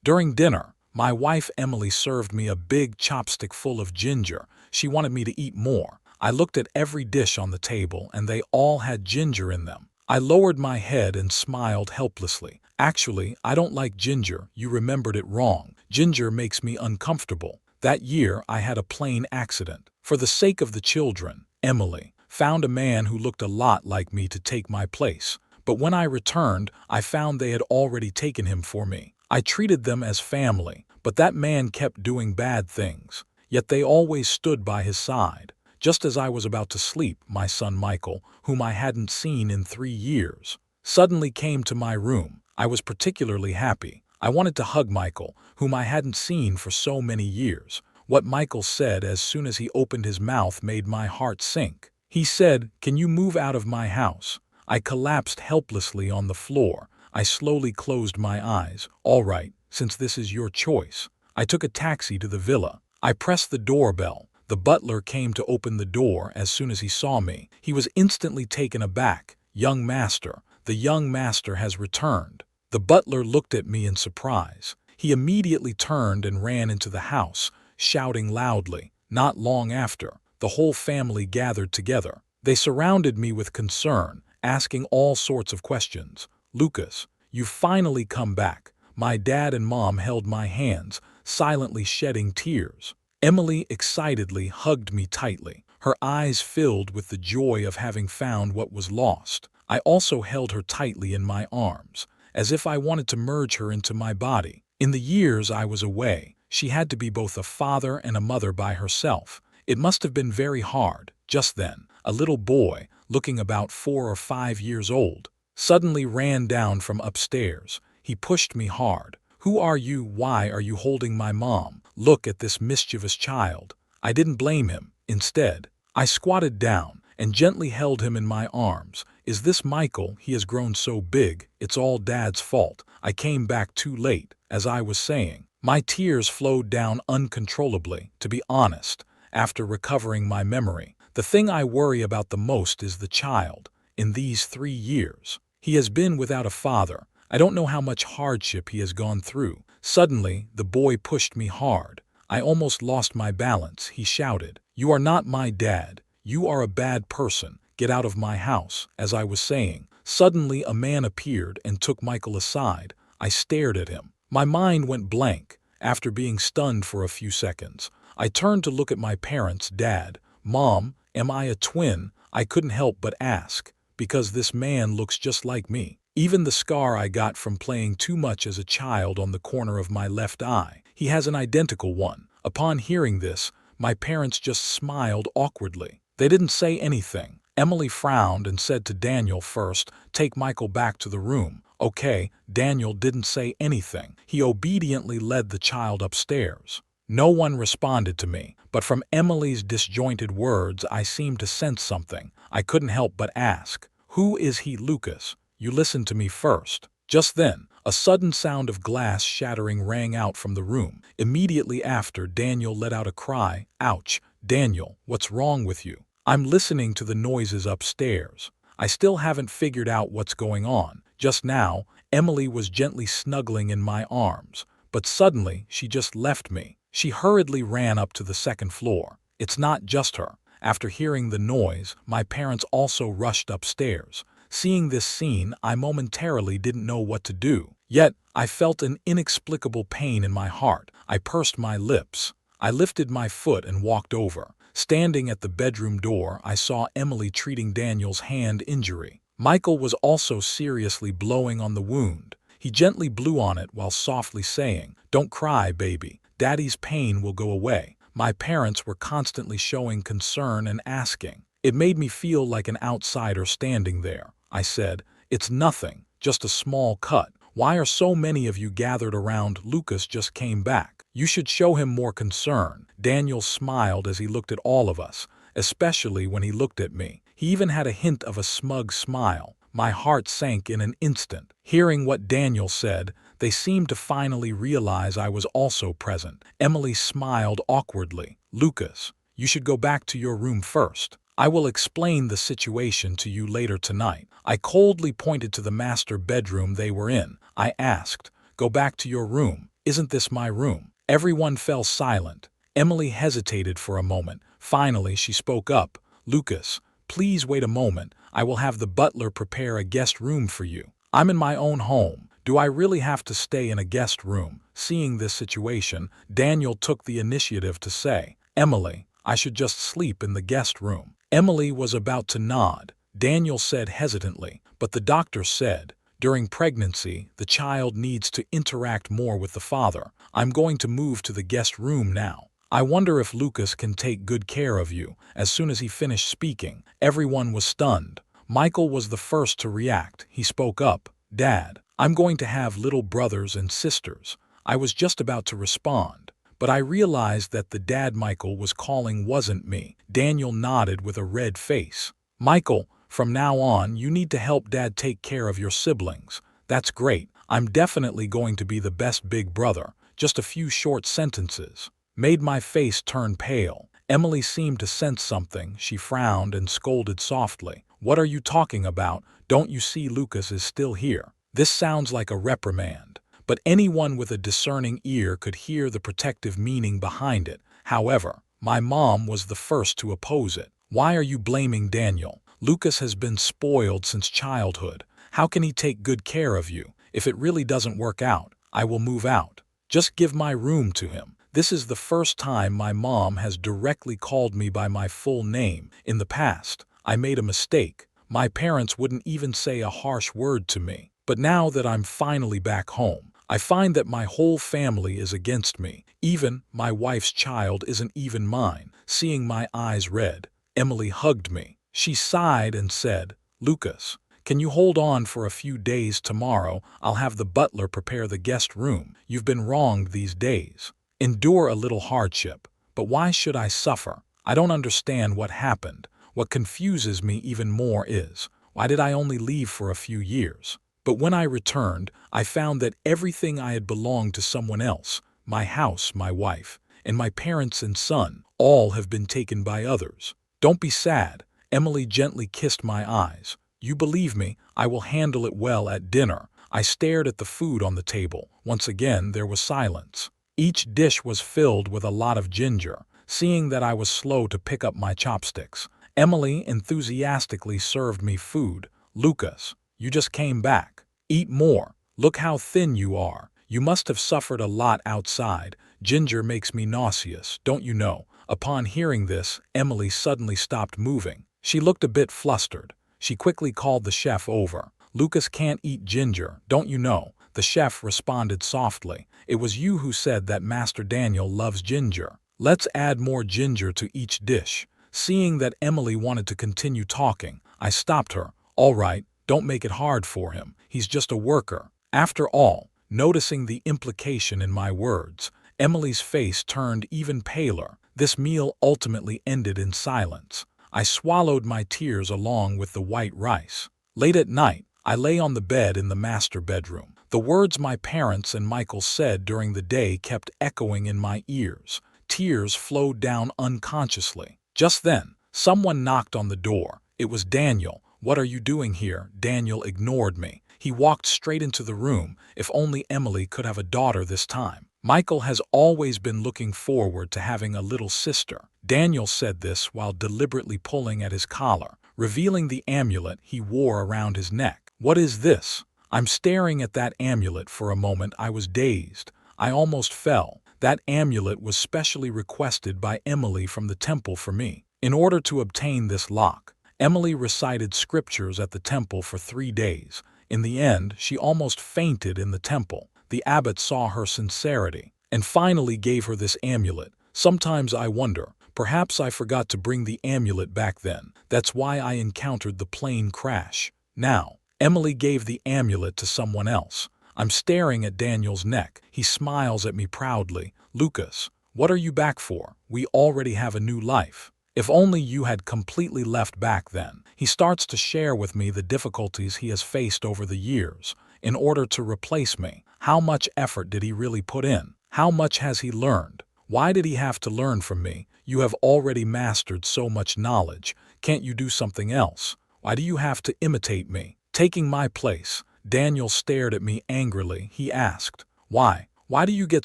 During dinner, my wife Emily served me a big chopstick full of ginger. She wanted me to eat more. I looked at every dish on the table and they all had ginger in them. I lowered my head and smiled helplessly. Actually, I don't like ginger. You remembered it wrong. Ginger makes me uncomfortable. That year, I had a plane accident. For the sake of the children, Emily found a man who looked a lot like me to take my place. But when I returned, I found they had already taken him for me. I treated them as family, but that man kept doing bad things. Yet they always stood by his side. Just as I was about to sleep, my son Michael, whom I hadn't seen in 3 years, suddenly came to my room. I was particularly happy. I wanted to hug Michael, whom I hadn't seen for so many years. What Michael said as soon as he opened his mouth made my heart sink. He said, "Can you move out of my house?" I collapsed helplessly on the floor. I slowly closed my eyes. "All right, since this is your choice." I took a taxi to the villa. I pressed the doorbell. The butler came to open the door as soon as he saw me. He was instantly taken aback. "Young master, the young master has returned." The butler looked at me in surprise. He immediately turned and ran into the house, shouting loudly. Not long after, the whole family gathered together. They surrounded me with concern, asking all sorts of questions. "Lucas, you've finally come back." My dad and mom held my hands, silently shedding tears. Emily excitedly hugged me tightly. Her eyes filled with the joy of having found what was lost. I also held her tightly in my arms, as if I wanted to merge her into my body. In the years I was away, she had to be both a father and a mother by herself. It must have been very hard. Just then, a little boy, looking about 4 or 5 years old, suddenly ran down from upstairs. He pushed me hard. "Who are you? Why are you holding my mom? Look at this mischievous child." I didn't blame him. Instead, I squatted down and gently held him in my arms. "Is this Michael? He has grown so big. It's all Dad's fault. I came back too late." As I was saying, my tears flowed down uncontrollably. To be honest, after recovering my memory, the thing I worry about the most is the child. In these 3 years, he has been without a father. I don't know how much hardship he has gone through. Suddenly, the boy pushed me hard. I almost lost my balance. He shouted, "You are not my dad. You are a bad person. Get out of my house." As I was saying, suddenly a man appeared and took Michael aside. I stared at him. My mind went blank. After being stunned for a few seconds, I turned to look at my parents. "Dad, Mom, am I a twin?" I couldn't help but ask, because this man looks just like me. Even the scar I got from playing too much as a child on the corner of my left eye, he has an identical one. Upon hearing this, my parents just smiled awkwardly. They didn't say anything. Emily frowned and said to Daniel, "First, take Michael back to the room." "Okay." Daniel didn't say anything. He obediently led the child upstairs. No one responded to me, but from Emily's disjointed words I seemed to sense something. I couldn't help but ask, "Who is he, Lucas? You listen to me first." Just then, a sudden sound of glass shattering rang out from the room. Immediately after, Daniel let out a cry. "Ouch, Daniel, what's wrong with you?" "I'm listening to the noises upstairs. I still haven't figured out what's going on." Just now, Emily was gently snuggling in my arms, but suddenly she just left me. She hurriedly ran up to the 2nd floor. It's not just her. After hearing the noise, my parents also rushed upstairs. Seeing this scene, I momentarily didn't know what to do. Yet, I felt an inexplicable pain in my heart. I pursed my lips. I lifted my foot and walked over. Standing at the bedroom door, I saw Emily treating Daniel's hand injury. Michael was also seriously blowing on the wound. He gently blew on it while softly saying, "Don't cry, baby. Daddy's pain will go away." My parents were constantly showing concern and asking. It made me feel like an outsider standing there. I said, "It's nothing, just a small cut. Why are so many of you gathered around? Lucas just came back. You should show him more concern." Daniel smiled as he looked at all of us, especially when he looked at me. He even had a hint of a smug smile. My heart sank in an instant. Hearing what Daniel said, they seemed to finally realize I was also present. Emily smiled awkwardly. "Lucas, you should go back to your room first. I will explain the situation to you later tonight." I coldly pointed to the master bedroom they were in. I asked, "Go back to your room." Isn't this my room?" Everyone fell silent. Emily hesitated for a moment. Finally, she spoke up. "Lucas, please wait a moment. I will have the butler prepare a guest room for you. I'm in my own home. Do I really have to stay in a guest room?" Seeing this situation, Daniel took the initiative to say, "Emily, I should just sleep in the guest room." Emily was about to nod. Daniel said hesitantly, "But the doctor said, during pregnancy, the child needs to interact more with the father. I'm going to move to the guest room now. I wonder if Lucas can take good care of you." As soon as he finished speaking, everyone was stunned. Michael was the first to react. He spoke up, "Dad, I'm going to have little brothers and sisters." I was just about to respond, but I realized that the dad Michael was calling wasn't me. Daniel nodded with a red face. "Michael, from now on, you need to help Dad take care of your siblings." "That's great. I'm definitely going to be the best big brother." Just a few short sentences made my face turn pale. Emily seemed to sense something. She frowned and scolded softly. "What are you talking about? Don't you see Lucas is still here?" This sounds like a reprimand, but anyone with a discerning ear could hear the protective meaning behind it. However, my mom was the first to oppose it. "Why are you blaming Daniel? Lucas has been spoiled since childhood. How can he take good care of you? If it really doesn't work out, I will move out. Just give my room to him." This is the first time my mom has directly called me by my full name. In the past, I made a mistake. My parents wouldn't even say a harsh word to me. But now that I'm finally back home, I find that my whole family is against me. Even my wife's child isn't even mine. Seeing my eyes red, Emily hugged me. She sighed and said, "Lucas, can you hold on for a few days? Tomorrow I'll have the butler prepare the guest room. You've been wronged these days. Endure a little hardship. But why should I suffer? I don't understand what happened. What confuses me even more is, why did I only leave for a few years? But when I returned, I found that everything I had belonged to someone else. My house, my wife, and my parents and son, all have been taken by others. Don't be sad." Emily gently kissed my eyes. "You believe me, I will handle it well at dinner." I stared at the food on the table. Once again, there was silence. Each dish was filled with a lot of ginger. Seeing that I was slow to pick up my chopsticks, Emily enthusiastically served me food. "Lucas, you just came back. Eat more. Look how thin you are. You must have suffered a lot outside. Ginger makes me nauseous, don't you know?" Upon hearing this, Emily suddenly stopped moving. She looked a bit flustered. She quickly called the chef over. "Lucas can't eat ginger, don't you know?" The chef responded softly. "It was you who said that Master Daniel loves ginger. Let's add more ginger to each dish." Seeing that Emily wanted to continue talking, I stopped her. "All right, don't make it hard for him. He's just a worker." After all, noticing the implication in my words, Emily's face turned even paler. This meal ultimately ended in silence. I swallowed my tears along with the white rice. Late at night, I lay on the bed in the master bedroom. The words my parents and Michael said during the day kept echoing in my ears. Tears flowed down unconsciously. Just then, someone knocked on the door. It was Daniel. "What are you doing here?" Daniel ignored me. He walked straight into the room. If only Emily could have a daughter this time. Michael has always been looking forward to having a little sister. Daniel said this while deliberately pulling at his collar, revealing the amulet he wore around his neck. "What is this?" I'm staring at that amulet for a moment. I was dazed. I almost fell. That amulet was specially requested by Emily from the temple for me. In order to obtain this lock, Emily recited scriptures at the temple for 3 days. In the end, she almost fainted in the temple. The abbot saw her sincerity and finally gave her this amulet. Sometimes I wonder, perhaps I forgot to bring the amulet back then. That's why I encountered the plane crash. Now, Emily gave the amulet to someone else. I'm staring at Daniel's neck. He smiles at me proudly. "Lucas, what are you back for? We already have a new life. If only you had completely left back then." He starts to share with me the difficulties he has faced over the years in order to replace me. How much effort did he really put in? How much has he learned? Why did he have to learn from me? You have already mastered so much knowledge. Can't you do something else? Why do you have to imitate me? Taking my place. Daniel stared at me angrily. He asked, "Why? Why do you get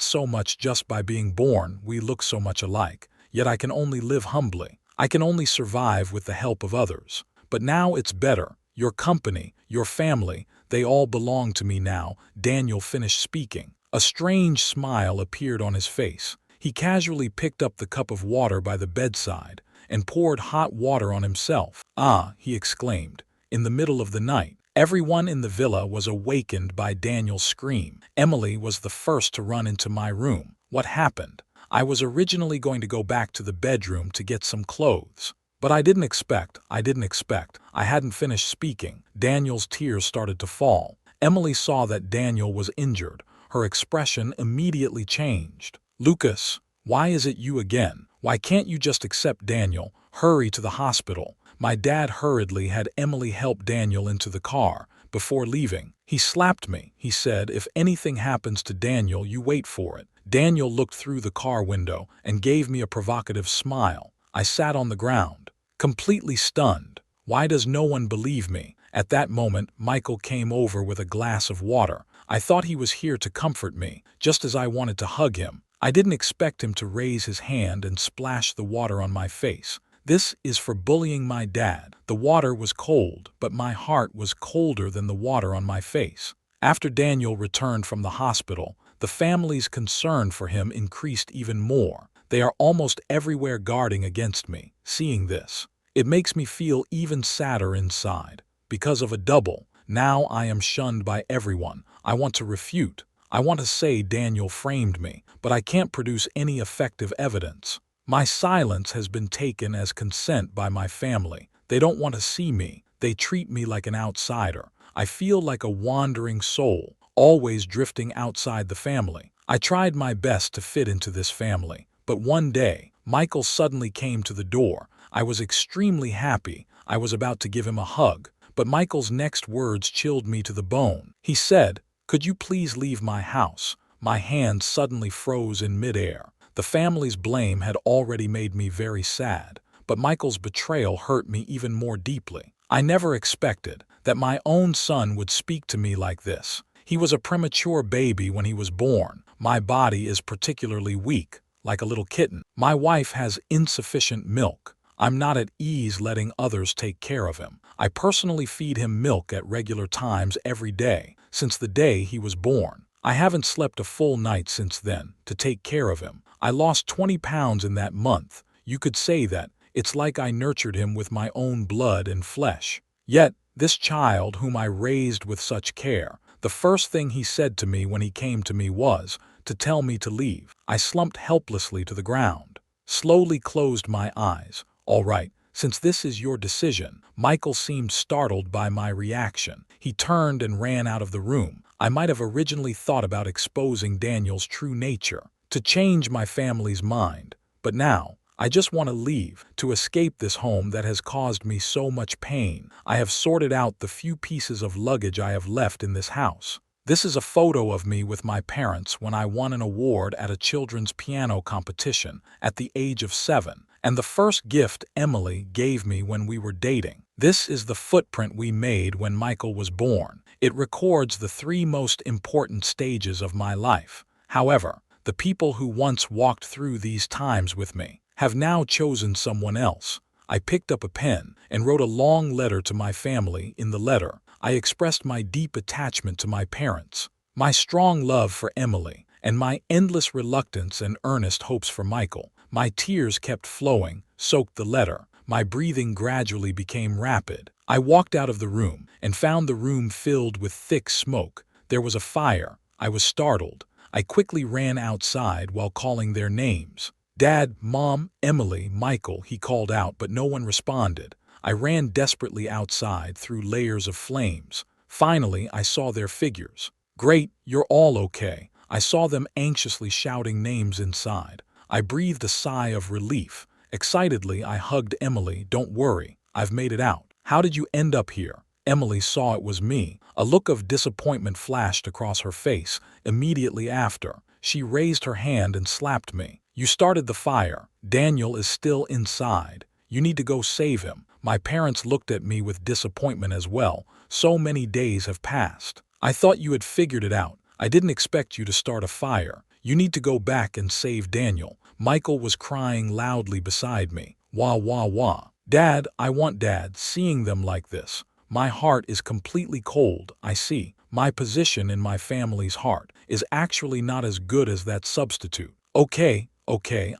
so much just by being born? We look so much alike. Yet I can only live humbly. I can only survive with the help of others. But now it's better. Your company, your family, they all belong to me now." Daniel finished speaking. A strange smile appeared on his face. He casually picked up the cup of water by the bedside and poured hot water on himself. "Ah," he exclaimed, in the middle of the night. Everyone in the villa was awakened by Daniel's scream. Emily was the first to run into my room. "What happened?" "I was originally going to go back to the bedroom to get some clothes. But I didn't expect. I hadn't finished speaking. Daniel's tears started to fall. Emily saw that Daniel was injured. Her expression immediately changed. "Lucas, why is it you again? Why can't you just accept Daniel? Hurry to the hospital." My dad hurriedly had Emily help Daniel into the car. Before leaving, he slapped me. He said, "If anything happens to Daniel, you wait for it." Daniel looked through the car window and gave me a provocative smile. I sat on the ground, completely stunned. Why does no one believe me? At that moment, Michael came over with a glass of water. I thought he was here to comfort me, just as I wanted to hug him. I didn't expect him to raise his hand and splash the water on my face. "This is for bullying my dad." The water was cold, but my heart was colder than the water on my face. After Daniel returned from the hospital, the family's concern for him increased even more. They are almost everywhere guarding against me. Seeing this, it makes me feel even sadder inside. Because of a double, now I am shunned by everyone. I want to refute. I want to say Daniel framed me, but I can't produce any effective evidence. My silence has been taken as consent by my family. They don't want to see me. They treat me like an outsider. I feel like a wandering soul, always drifting outside the family. I tried my best to fit into this family, but one day, Michael suddenly came to the door. I was extremely happy. I was about to give him a hug, but Michael's next words chilled me to the bone. He said, "Could you please leave my house?" My hands suddenly froze in midair. The family's blame had already made me very sad, but Michael's betrayal hurt me even more deeply. I never expected that my own son would speak to me like this. He was a premature baby when he was born. My body is particularly weak, like a little kitten. My wife has insufficient milk. I'm not at ease letting others take care of him. I personally feed him milk at regular times every day, since the day he was born. I haven't slept a full night since then to take care of him. I lost 20 pounds in that month. You could say that it's like I nurtured him with my own blood and flesh. Yet, this child whom I raised with such care, the first thing he said to me when he came to me was to tell me to leave. I slumped helplessly to the ground, slowly closed my eyes. "All right, since this is your decision." Michael seemed startled by my reaction. He turned and ran out of the room. I might have originally thought about exposing Daniel's true nature, to change my family's mind, but now, I just want to leave, to escape this home that has caused me so much pain. I have sorted out the few pieces of luggage I have left in this house. This is a photo of me with my parents when I won an award at a children's piano competition at the age of 7, and the first gift Emily gave me when we were dating. This is the footprint we made when Michael was born. It records the 3 most important stages of my life. However, the people who once walked through these times with me have now chosen someone else. I picked up a pen and wrote a long letter to my family. In the letter, I expressed my deep attachment to my parents, my strong love for Emily, and my endless reluctance and earnest hopes for Michael. My tears kept flowing, soaked the letter. My breathing gradually became rapid. I walked out of the room and found the room filled with thick smoke. There was a fire. I was startled. I quickly ran outside while calling their names. "Dad, Mom, Emily, Michael," he called out, but no one responded. I ran desperately outside through layers of flames. Finally, I saw their figures. "Great, you're all okay." I saw them anxiously shouting names inside. I breathed a sigh of relief. Excitedly, I hugged Emily. "Don't worry, I've made it out." "How did you end up here?" Emily saw it was me. A look of disappointment flashed across her face. Immediately after, she raised her hand and slapped me. "You started the fire. Daniel is still inside. You need to go save him." My parents looked at me with disappointment as well. "So many days have passed. I thought you had figured it out." I didn't expect you to start a fire. You need to go back and save Daniel. Michael was crying loudly beside me. Wah, wah, wah. Dad, I want Dad. Seeing them like this, my heart is completely cold. I see. My position in my family's heart is actually not as good as that substitute. Okay,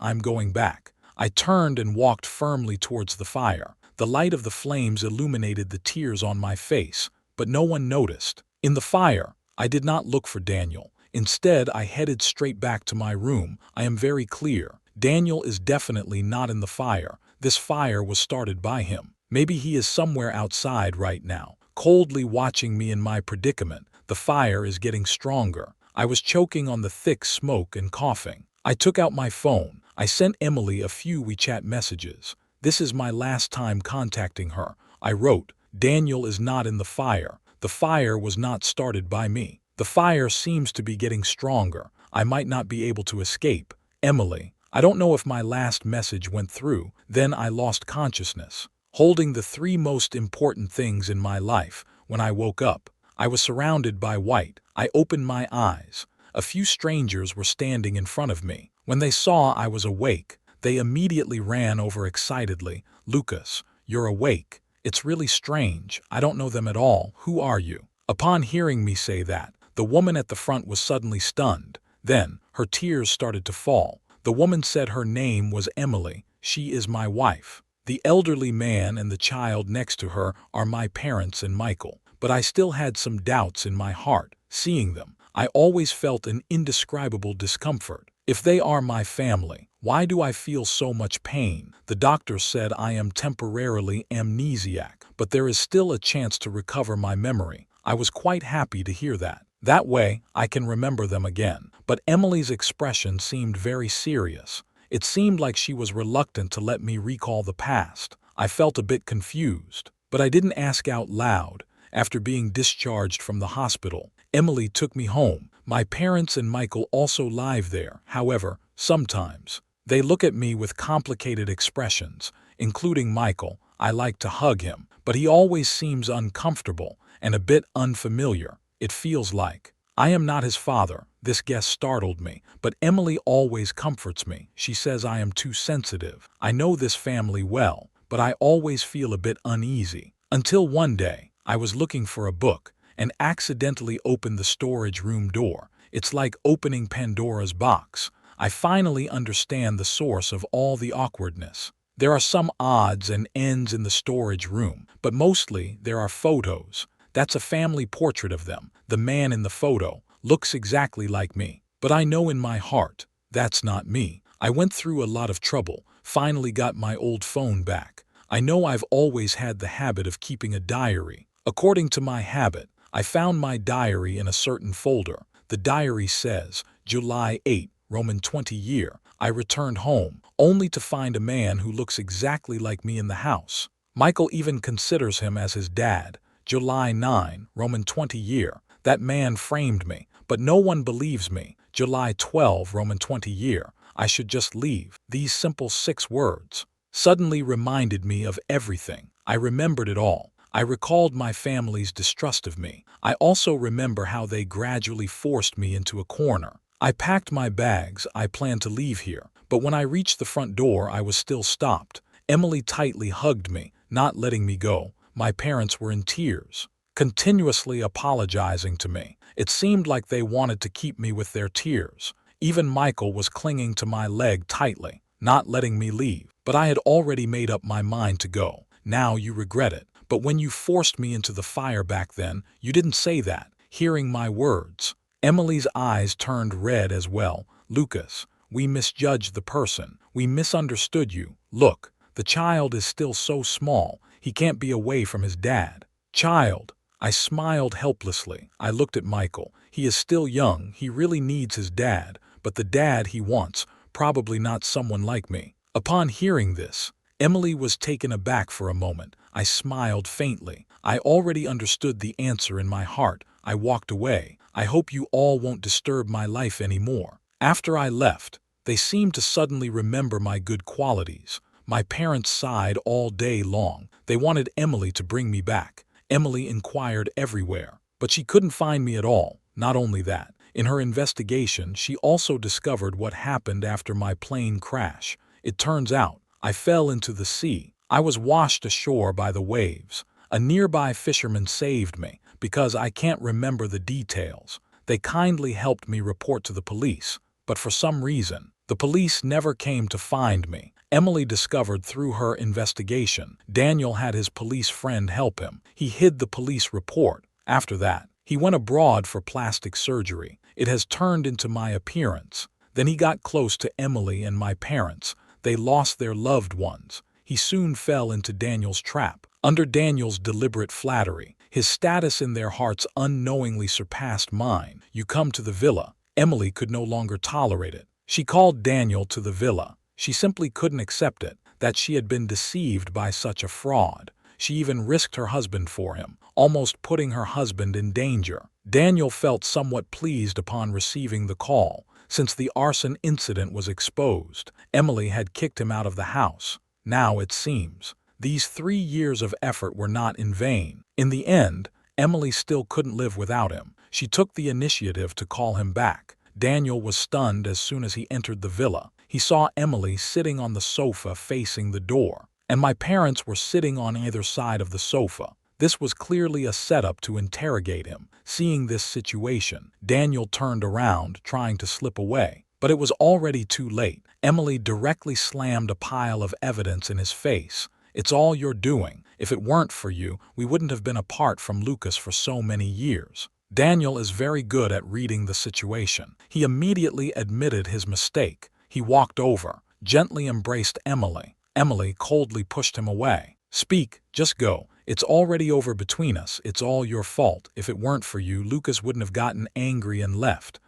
I'm going back. I turned and walked firmly towards the fire. The light of the flames illuminated the tears on my face, but no one noticed. In the fire, I did not look for Daniel. Instead, I headed straight back to my room. I am very clear. Daniel is definitely not in the fire. This fire was started by him. Maybe he is somewhere outside right now, coldly watching me in my predicament. The fire is getting stronger. I was choking on the thick smoke and coughing. I took out my phone. I sent Emily a few WeChat messages. This is my last time contacting her. I wrote, Daniel is not in the fire. The fire was not started by me. The fire seems to be getting stronger. I might not be able to escape. Emily. I don't know if my last message went through. Then I lost consciousness. Holding the three most important things in my life, when I woke up, I was surrounded by white. I opened my eyes. A few strangers were standing in front of me. When they saw I was awake, they immediately ran over excitedly. Lucas, you're awake. It's really strange. I don't know them at all. Who are you? Upon hearing me say that, the woman at the front was suddenly stunned. Then, her tears started to fall. The woman said her name was Emily. She is my wife. The elderly man and the child next to her are my parents and Michael. But I still had some doubts in my heart. Seeing them, I always felt an indescribable discomfort. If they are my family, why do I feel so much pain? The doctor said I am temporarily amnesiac, but there is still a chance to recover my memory. I was quite happy to hear that. That way, I can remember them again. But Emily's expression seemed very serious. It seemed like she was reluctant to let me recall the past. I felt a bit confused, but I didn't ask out loud. After being discharged from the hospital, Emily took me home. My parents and Michael also live there. However, sometimes they look at me with complicated expressions, including Michael. I like to hug him, but he always seems uncomfortable and a bit unfamiliar. It feels like I am not his father. This guess startled me, but Emily always comforts me. She says I am too sensitive. I know this family well, but I always feel a bit uneasy. Until one day, I was looking for a book and accidentally opened the storage room door. It's like opening Pandora's box. I finally understand the source of all the awkwardness. There are some odds and ends in the storage room, but mostly there are photos. That's a family portrait of them. The man in the photo looks exactly like me. But I know in my heart, that's not me. I went through a lot of trouble, finally got my old phone back. I know I've always had the habit of keeping a diary. According to my habit, I found my diary in a certain folder. The diary says, July 8, Roman 20 year. I returned home, only to find a man who looks exactly like me in the house. Michael even considers him as his dad. July 9, Roman 20 year. That man framed me, but no one believes me. July 12, Roman 20 year. I should just leave. These simple 6 words suddenly reminded me of everything. I remembered it all. I recalled my family's distrust of me. I also remember how they gradually forced me into a corner. I packed my bags. I planned to leave here, but when I reached the front door, I was still stopped. Emily tightly hugged me, not letting me go. My parents were in tears, continuously apologizing to me. It seemed like they wanted to keep me with their tears. Even Michael was clinging to my leg tightly, not letting me leave. But I had already made up my mind to go. Now you regret it. But when you forced me into the fire back then, you didn't say that. Hearing my words, Emily's eyes turned red as well. Lucas, we misjudged the person. We misunderstood you. Look, the child is still so small. He can't be away from his dad. Child. I smiled helplessly. I looked at Michael. He is still young. He really needs his dad. But the dad he wants, probably not someone like me. Upon hearing this, Emily was taken aback for a moment. I smiled faintly. I already understood the answer in my heart. I walked away. I hope you all won't disturb my life anymore. After I left, they seemed to suddenly remember my good qualities. My parents sighed all day long. They wanted Emily to bring me back. Emily inquired everywhere, but she couldn't find me at all. Not only that, In her investigation, she also discovered what happened after my plane crash. It turns out, I fell into the sea. I was washed ashore by the waves. A nearby fisherman saved me, because I can't remember the details. They kindly helped me report to the police, but for some reason, the police never came to find me. Emily discovered through her investigation. Daniel had his police friend help him. He hid the police report. After that, he went abroad for plastic surgery. It has turned into my appearance. Then he got close to Emily and my parents. They lost their loved ones. He soon fell into Daniel's trap. Under Daniel's deliberate flattery, his status in their hearts unknowingly surpassed mine. You come to the villa. Emily could no longer tolerate it. She called Daniel to the villa. She simply couldn't accept it, that she had been deceived by such a fraud. She even risked her husband for him, almost putting her husband in danger. Daniel felt somewhat pleased upon receiving the call. Since the arson incident was exposed, Emily had kicked him out of the house. Now it seems, these 3 years of effort were not in vain. In the end, Emily still couldn't live without him. She took the initiative to call him back. Daniel was stunned as soon as he entered the villa. He saw Emily sitting on the sofa facing the door, and my parents were sitting on either side of the sofa. This was clearly a setup to interrogate him. Seeing this situation, Daniel turned around, trying to slip away. But it was already too late. Emily directly slammed a pile of evidence in his face. It's all you're doing. If it weren't for you, we wouldn't have been apart from Lucas for so many years. Daniel is very good at reading the situation. He immediately admitted his mistake. He walked over, gently embraced Emily. Emily coldly pushed him away. Speak, just go. It's already over between us. It's all your fault. If it weren't for you, Lucas wouldn't have gotten angry and left.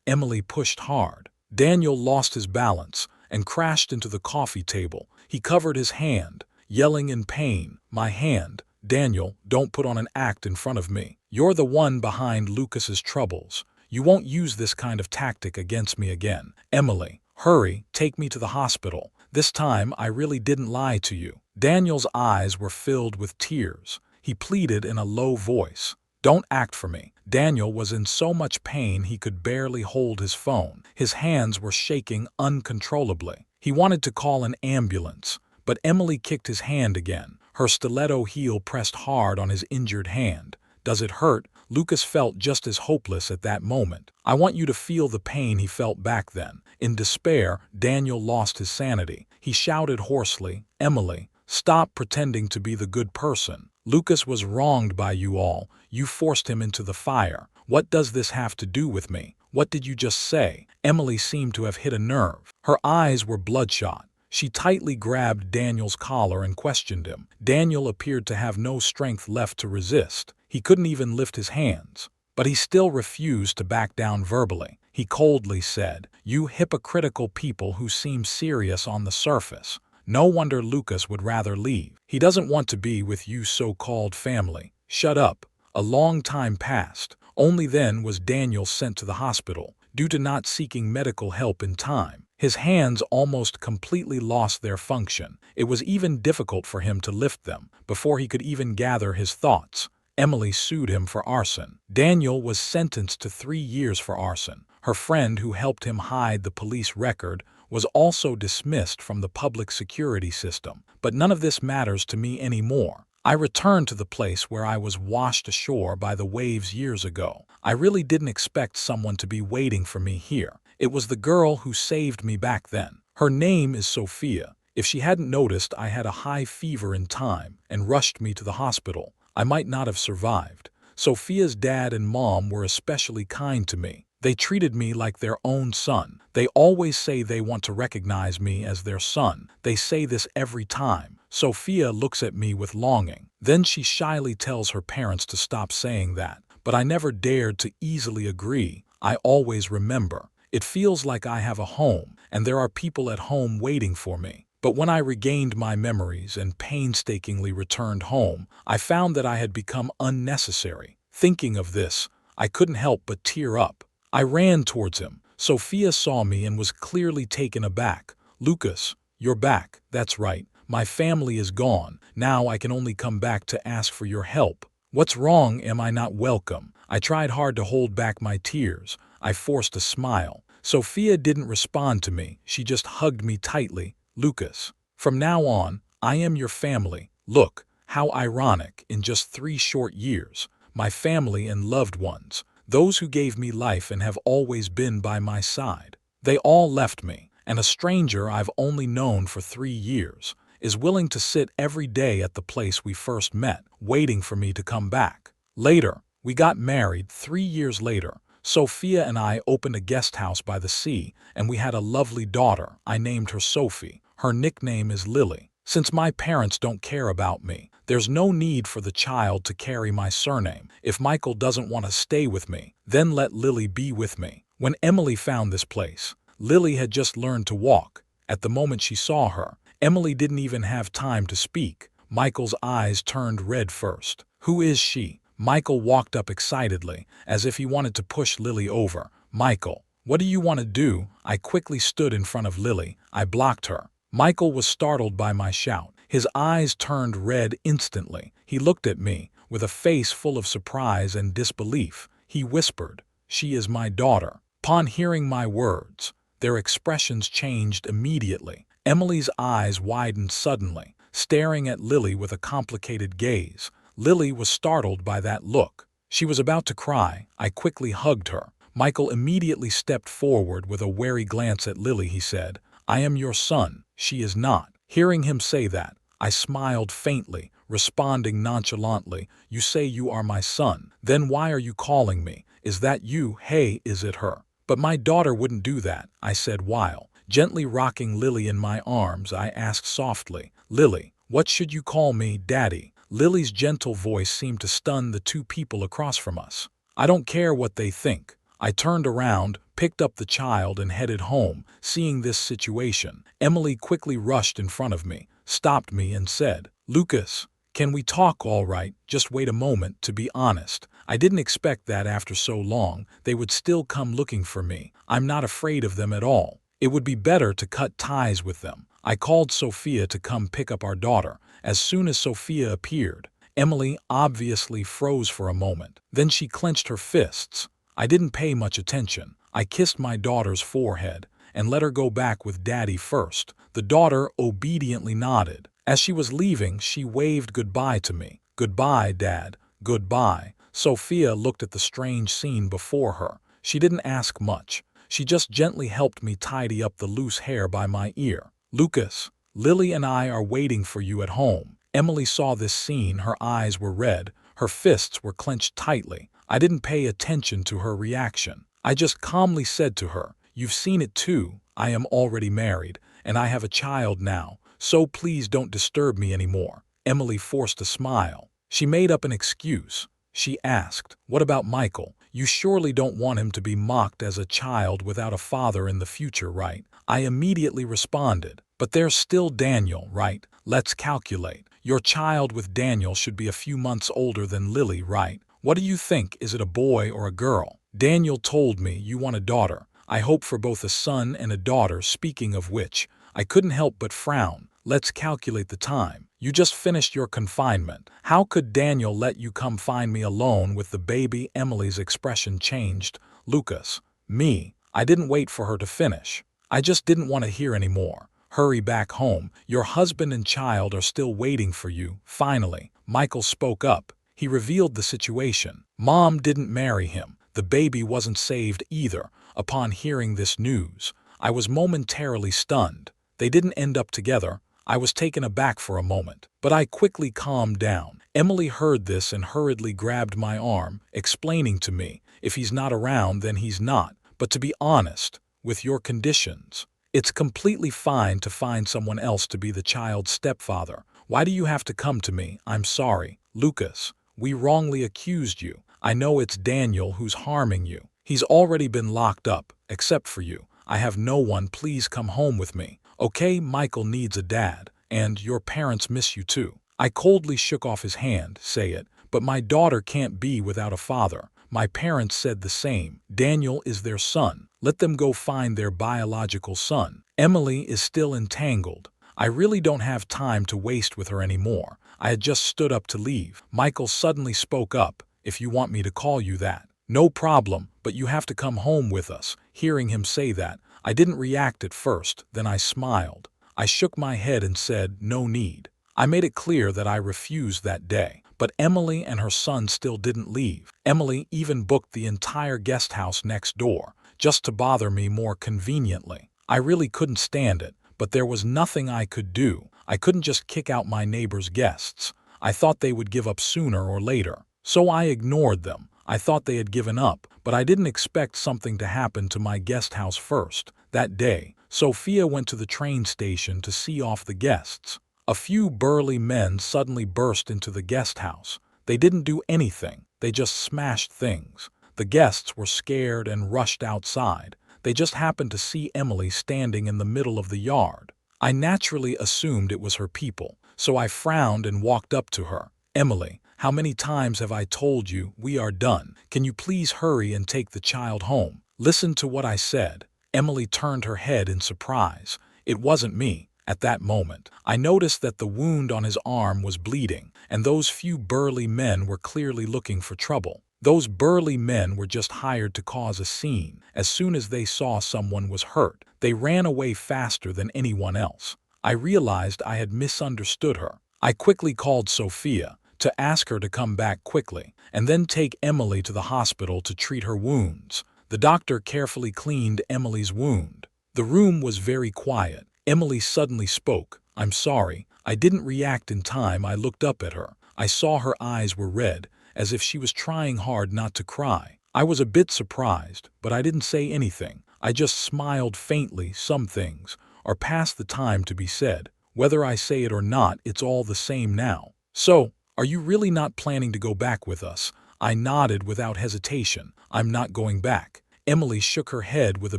Emily pushed hard. Daniel lost his balance and crashed into the coffee table. He covered his hand, yelling in pain, "My hand! Daniel, don't put on an act in front of me. You're the one behind Lucas's troubles. You won't use this kind of tactic against me again. Emily, hurry, take me to the hospital. This time I really didn't lie to you." Daniel's eyes were filled with tears. He pleaded in a low voice, "Don't act for me." Daniel was in so much pain he could barely hold his phone. His hands were shaking uncontrollably. He wanted to call an ambulance, but Emily kicked his hand again. Her stiletto heel pressed hard on his injured hand. Does it hurt? Lucas felt just as hopeless at that moment. I want you to feel the pain he felt back then. In despair, Daniel lost his sanity. He shouted hoarsely, "Emily, stop pretending to be the good person. Lucas was wronged by you all. You forced him into the fire. What does this have to do with me? What did you just say?" Emily seemed to have hit a nerve. Her eyes were bloodshot. She tightly grabbed Daniel's collar and questioned him. Daniel appeared to have no strength left to resist. He couldn't even lift his hands. But he still refused to back down verbally. He coldly said, "You hypocritical people who seem serious on the surface. No wonder Lucas would rather leave. He doesn't want to be with you so-called family. Shut up." A long time passed. Only then was Daniel sent to the hospital, due to not seeking medical help in time. His hands almost completely lost their function. It was even difficult for him to lift them. Before he could even gather his thoughts, Emily sued him for arson. Daniel was sentenced to 3 years for arson. Her friend who helped him hide the police record was also dismissed from the public security system. But none of this matters to me anymore. I returned to the place where I was washed ashore by the waves years ago. I really didn't expect someone to be waiting for me here. It was the girl who saved me back then. Her name is Sophia. If she hadn't noticed I had a high fever in time and rushed me to the hospital, I might not have survived. Sophia's dad and mom were especially kind to me. They treated me like their own son. They always say they want to recognize me as their son. They say this every time. Sophia looks at me with longing. Then she shyly tells her parents to stop saying that. But I never dared to easily agree. I always remember. It feels like I have a home, and there are people at home waiting for me. But when I regained my memories and painstakingly returned home, I found that I had become unnecessary. Thinking of this, I couldn't help but tear up. I ran towards him. Sophia saw me and was clearly taken aback. "Lucas, you're back. That's right. My family is gone. Now I can only come back to ask for your help." What's wrong? Am I not welcome? I tried hard to hold back my tears. I forced a smile. Sophia didn't respond to me. She just hugged me tightly. Lucas, from now on, I am your family. Look, how ironic, in just 3 short years. My family and loved ones, those who gave me life and have always been by my side. They all left me, and a stranger I've only known for 3 years is willing to sit every day at the place we first met, waiting for me to come back. Later, we got married. 3 years later, Sophia and I opened a guest house by the sea, and we had a lovely daughter. I named her Sophie. Her nickname is Lily. Since my parents don't care about me, there's no need for the child to carry my surname. If Michael doesn't want to stay with me, then let Lily be with me. When Emily found this place, Lily had just learned to walk. At the moment she saw her, Emily didn't even have time to speak. Michael's eyes turned red first. Who is she? Michael walked up excitedly, as if he wanted to push Lily over. Michael, what do you want to do? I quickly stood in front of Lily. I blocked her. Michael was startled by my shout. His eyes turned red instantly. He looked at me with a face full of surprise and disbelief. He whispered, "She is my daughter." Upon hearing my words, their expressions changed immediately. Emily's eyes widened suddenly, staring at Lily with a complicated gaze. Lily was startled by that look. She was about to cry. I quickly hugged her. Michael immediately stepped forward with a wary glance at Lily. He said, "I am your son." She is not. Hearing him say that, I smiled faintly, responding nonchalantly, "You say you are my son. Then why are you calling me? Is that you? Hey, is it her?" "But my daughter wouldn't do that," I said while, gently rocking Lily in my arms. I asked softly, "Lily, what should you call me, Daddy?" Lily's gentle voice seemed to stun the 2 people across from us. "I don't care what they think." I turned around, picked up the child and headed home. Seeing this situation, Emily quickly rushed in front of me, stopped me and said, "Lucas, can we talk? All right, just wait a moment." To be honest, I didn't expect that after so long, they would still come looking for me. I'm not afraid of them at all. It would be better to cut ties with them. I called Sophia to come pick up our daughter. As soon as Sophia appeared, Emily obviously froze for a moment. Then she clenched her fists. I didn't pay much attention. I kissed my daughter's forehead and let her go back with Daddy first. The daughter obediently nodded. As she was leaving, she waved goodbye to me. "Goodbye, Dad. Goodbye." Sophia looked at the strange scene before her. She didn't ask much. She just gently helped me tidy up the loose hair by my ear. "Lucas, Lily and I are waiting for you at home." Emily saw this scene. Her eyes were red. Her fists were clenched tightly. I didn't pay attention to her reaction. I just calmly said to her, "You've seen it too. I am already married, and I have a child now, so please don't disturb me anymore." Emily forced a smile. She made up an excuse. She asked, "What about Michael? You surely don't want him to be mocked as a child without a father in the future, right?" I immediately responded, "But there's still Daniel, right? Let's calculate. Your child with Daniel should be a few months older than Lily, right? What do you think? Is it a boy or a girl?" "Daniel told me you want a daughter. I hope for both a son and a daughter." Speaking of which, I couldn't help but frown. "Let's calculate the time. You just finished your confinement. How could Daniel let you come find me alone with the baby?" Emily's expression changed. "Lucas, me, I didn't wait for her to finish. I just didn't want to hear any more. Hurry back home. Your husband and child are still waiting for you." Finally, Michael spoke up. He revealed the situation. Mom didn't marry him. The baby wasn't saved either. Upon hearing this news, I was momentarily stunned. They didn't end up together. I was taken aback for a moment, but I quickly calmed down. Emily heard this and hurriedly grabbed my arm, explaining to me, "If he's not around, then he's not. But to be honest, with your conditions, it's completely fine to find someone else to be the child's stepfather. Why do you have to come to me?" "I'm sorry, Lucas. We wrongly accused you. I know it's Daniel who's harming you. He's already been locked up, except for you. I have no one. Please come home with me." "Okay, Michael needs a dad, and your parents miss you too." I coldly shook off his hand. "Say it, but my daughter can't be without a father. My parents said the same. Daniel is their son. Let them go find their biological son." Emily is still entangled. I really don't have time to waste with her anymore. I had just stood up to leave. Michael suddenly spoke up. If you want me to call you that. No problem, but you have to come home with us. Hearing him say that, I didn't react at first, then I smiled. I shook my head and said, no need. I made it clear that I refused that day. But Emily and her son still didn't leave. Emily even booked the entire guest house next door, just to bother me more conveniently. I really couldn't stand it, but there was nothing I could do. I couldn't just kick out my neighbor's guests. I thought they would give up sooner or later. So I ignored them. I thought they had given up, but I didn't expect something to happen to my guest house first. That day, Sophia went to the train station to see off the guests. A few burly men suddenly burst into the guest house. They didn't do anything. They just smashed things. The guests were scared and rushed outside. They just happened to see Emily standing in the middle of the yard. I naturally assumed it was her people, so I frowned and walked up to her. Emily, how many times have I told you we are done? Can you please hurry and take the child home? Listen to what I said. Emily turned her head in surprise. It wasn't me. At that moment, I noticed that the wound on his arm was bleeding, and those few burly men were clearly looking for trouble. Those burly men were just hired to cause a scene. As soon as they saw someone was hurt, they ran away faster than anyone else. I realized I had misunderstood her. I quickly called Sophia to ask her to come back quickly, and then take Emily to the hospital to treat her wounds. The doctor carefully cleaned Emily's wound. The room was very quiet. Emily suddenly spoke. I'm sorry. I didn't react in time. I looked up at her. I saw her eyes were red, as if she was trying hard not to cry. I was a bit surprised, but I didn't say anything. I just smiled faintly. Some things are past the time to be said. Whether I say it or not, it's all the same now. So, are you really not planning to go back with us? I nodded without hesitation. I'm not going back. Emily shook her head with a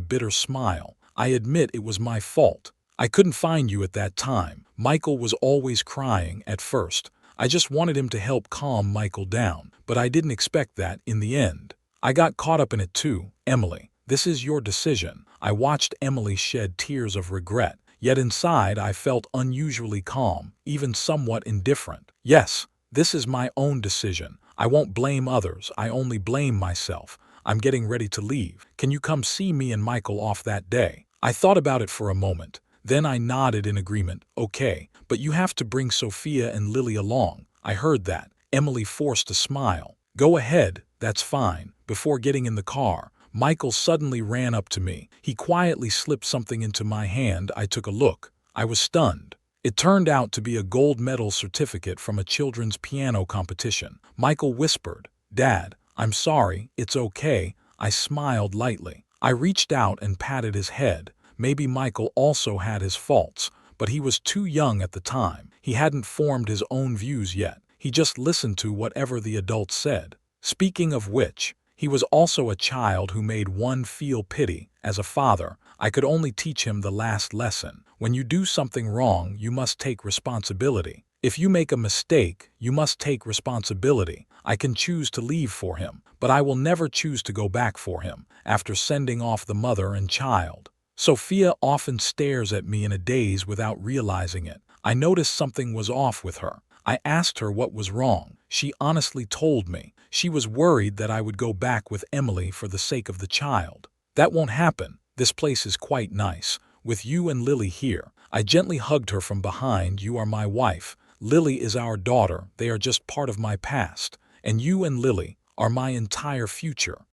bitter smile. I admit it was my fault. I couldn't find you at that time. Michael was always crying at first. I just wanted him to help calm Michael down, but I didn't expect that in the end. I got caught up in it too. Emily, this is your decision. I watched Emily shed tears of regret, yet inside I felt unusually calm, even somewhat indifferent. Yes, this is my own decision. I won't blame others. I only blame myself. I'm getting ready to leave. Can you come see me and Michael off that day? I thought about it for a moment. Then I nodded in agreement. Okay, but you have to bring Sophia and Lily along. I heard that. Emily forced a smile. Go ahead, that's fine. Before getting in the car, Michael suddenly ran up to me. He quietly slipped something into my hand. I took a look. I was stunned. It turned out to be a gold medal certificate from a children's piano competition. Michael whispered, Dad, I'm sorry, it's okay. I smiled lightly. I reached out and patted his head. Maybe Michael also had his faults, but he was too young at the time. He hadn't formed his own views yet. He just listened to whatever the adults said. Speaking of which, he was also a child who made one feel pity. As a father, I could only teach him the last lesson. When you do something wrong, you must take responsibility. If you make a mistake, you must take responsibility. I can choose to leave for him, but I will never choose to go back for him after sending off the mother and child. Sophia often stares at me in a daze without realizing it. I noticed something was off with her. I asked her what was wrong. She honestly told me. She was worried that I would go back with Emily for the sake of the child. That won't happen. This place is quite nice, with you and Lily here. I gently hugged her from behind. You are my wife. Lily is our daughter. They are just part of my past. And you and Lily are my entire future.